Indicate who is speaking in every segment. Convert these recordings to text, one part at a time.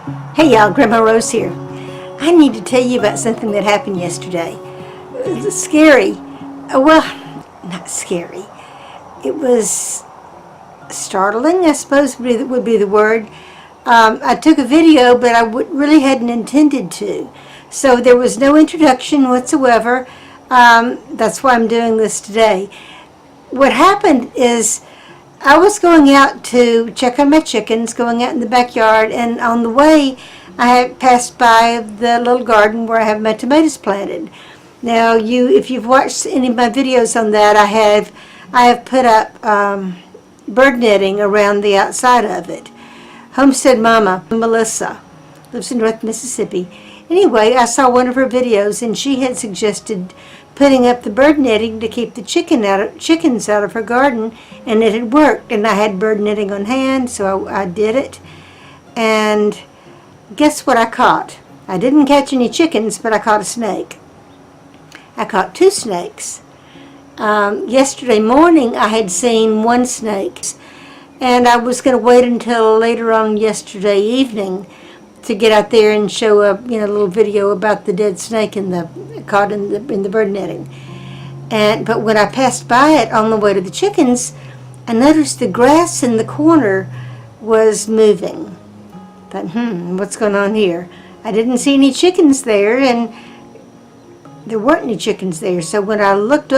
Speaker 1: Hey y'all, Grandma Rose here. I need to tell you about something that happened yesterday. It was scary. Well, not scary. It was startling, I suppose would be the word. I took a video, but I really hadn't intended to. So there was no introduction whatsoever. That's why I'm doing this today. What happened is I was going out to check on my chickens, going out in the backyard, and on the way I had passed by the little garden where I have my tomatoes planted. Now, if you've watched any of my videos on that, I have put up bird netting around the outside of it. Homestead Mama, Melissa, lives in North Mississippi. Anyway, I saw one of her videos, and she had suggested putting up the bird netting to keep the chickens out of her garden, and it had worked. And I had bird netting on hand, so I did it. And guess what I caught? I didn't catch any chickens, but I caught a snake. I caught 2 snakes. Yesterday morning, I had seen 1 snake, and I was going to wait until later on yesterday evening to get out there and show a little video about the dead snake caught in the bird netting. But when I passed by it on the way to the chickens, I noticed the grass in the corner was moving. I thought, what's going on here? I didn't see any chickens there, and there weren't any chickens there. So when I looked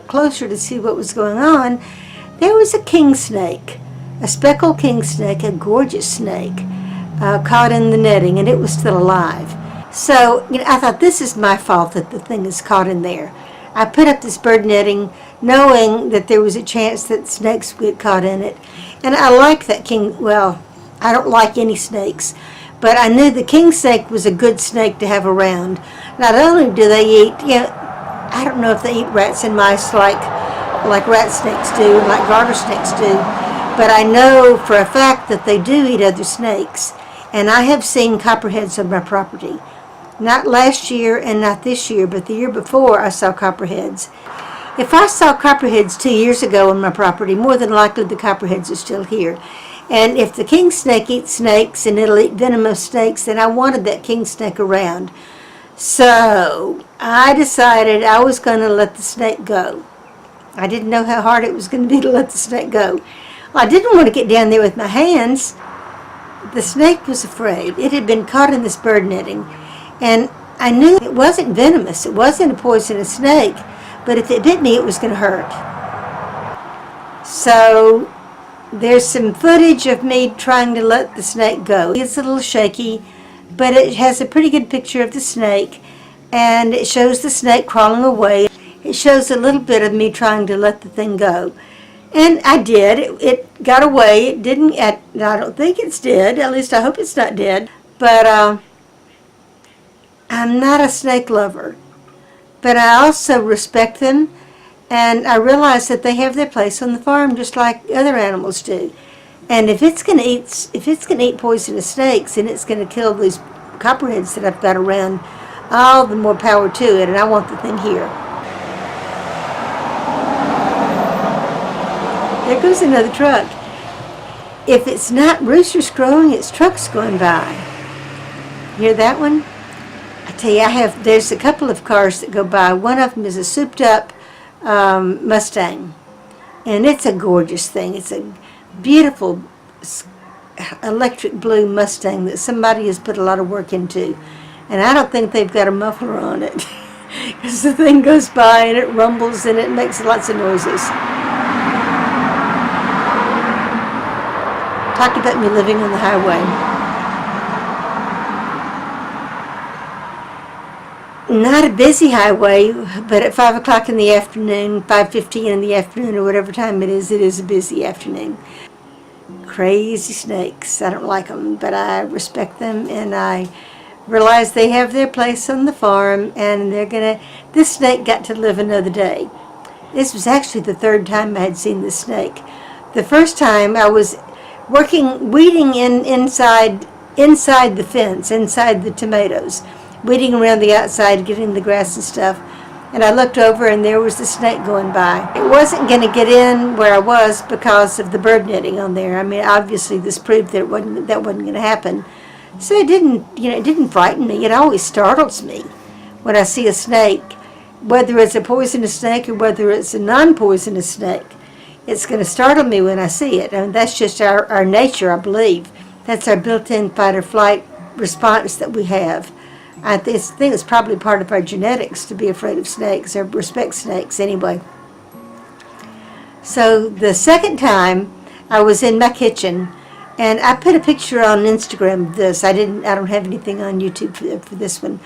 Speaker 1: closer to see what was going on, there was a kingsnake, a speckled kingsnake, a gorgeous snake, caught in the netting, and it was still alive. So I thought, this is my fault that the thing is caught in there. I put up this bird netting knowing that there was a chance that snakes would get caught in it. And I like that I don't like any snakes, but I knew the king snake was a good snake to have around. Not only do they eat, I don't know if they eat rats and mice like rat snakes do, and like garter snakes do, but I know for a fact that they do eat other snakes. And I have seen copperheads on my property. Not last year and not this year, but the year before I saw copperheads. If I saw copperheads 2 years ago on my property, more than likely the copperheads are still here. And if the king snake eats snakes and it'll eat venomous snakes, then I wanted that king snake around. So I decided I was going to let the snake go. I didn't know how hard it was going to be to let the snake go. Well, I didn't want to get down there with my hands. The snake was afraid. It had been caught in this bird netting, and I knew it wasn't venomous. It wasn't a poisonous snake, but if it bit me, it was going to hurt. So there's some footage of me trying to let the snake go. It's a little shaky, but it has a pretty good picture of the snake, and it shows the snake crawling away. It shows a little bit of me trying to let the thing go. And I did. It got away. It didn't. I don't think it's dead. At least I hope it's not dead. But I'm not a snake lover. But I also respect them, and I realize that they have their place on the farm just like other animals do. And if it's going to eat poisonous snakes, and it's going to kill these copperheads that I've got around, all the more power to it. And I want the thing here. There goes another truck. If it's not roosters crowing, it's trucks going by. Hear that one? I tell you, there's a couple of cars that go by. One of them is a souped up Mustang. And it's a gorgeous thing. It's a beautiful electric blue Mustang that somebody has put a lot of work into. And I don't think they've got a muffler on it. Because the thing goes by and it rumbles and it makes lots of noises. Talk about me living on the highway. Not a busy highway, but at 5 o'clock in the afternoon, 5:15 in the afternoon, or whatever time it is a busy afternoon. Crazy snakes. I don't like them, but I respect them, and I realize they have their place on the farm, and this snake got to live another day. This was actually the 3rd time I had seen this snake. The first time I was weeding inside the fence, inside the tomatoes, weeding around the outside, getting the grass and stuff. And I looked over, and there was the snake going by. It wasn't going to get in where I was because of the bird netting on there. I mean, obviously this proved that that wasn't going to happen. So it didn't frighten me. It always startles me when I see a snake, whether it's a poisonous snake or whether it's a non-poisonous snake. It's going to startle me when I see it. And that's just our nature, I believe. That's our built-in fight or flight response that we have. I think it's probably part of our genetics to be afraid of snakes, or respect snakes anyway. So the second time, I was in my kitchen, and I put a picture on Instagram of this. I don't have anything on YouTube for this one.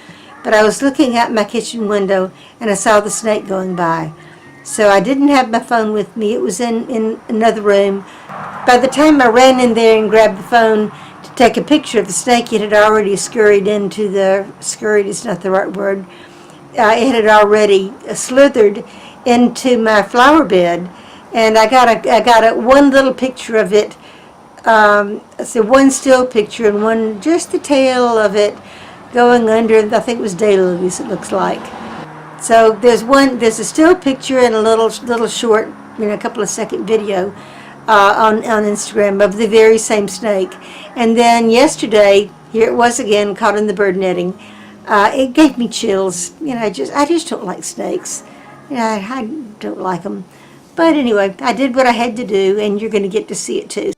Speaker 1: But I was looking out my kitchen window, and I saw the snake going by. So I didn't have my phone with me. It was in another room. By the time I ran in there and grabbed the phone to take a picture of the snake, it had already scurried is not the right word. It had already slithered into my flower bed. And I got one little picture of it. So one still picture and one, just the tail of it going under, I think it was daylilies, it looks like. So there's a still picture and a little short, a couple of second video on Instagram of the very same snake. And then yesterday, here it was again, caught in the bird netting. It gave me chills. I just don't like snakes. I don't like them. But anyway, I did what I had to do, and you're going to get to see it too.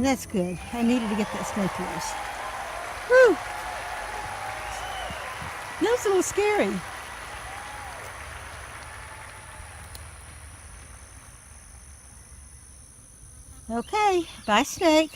Speaker 1: That's good. I needed to get that snake loose. Whew. That was a little scary. Okay, bye snake.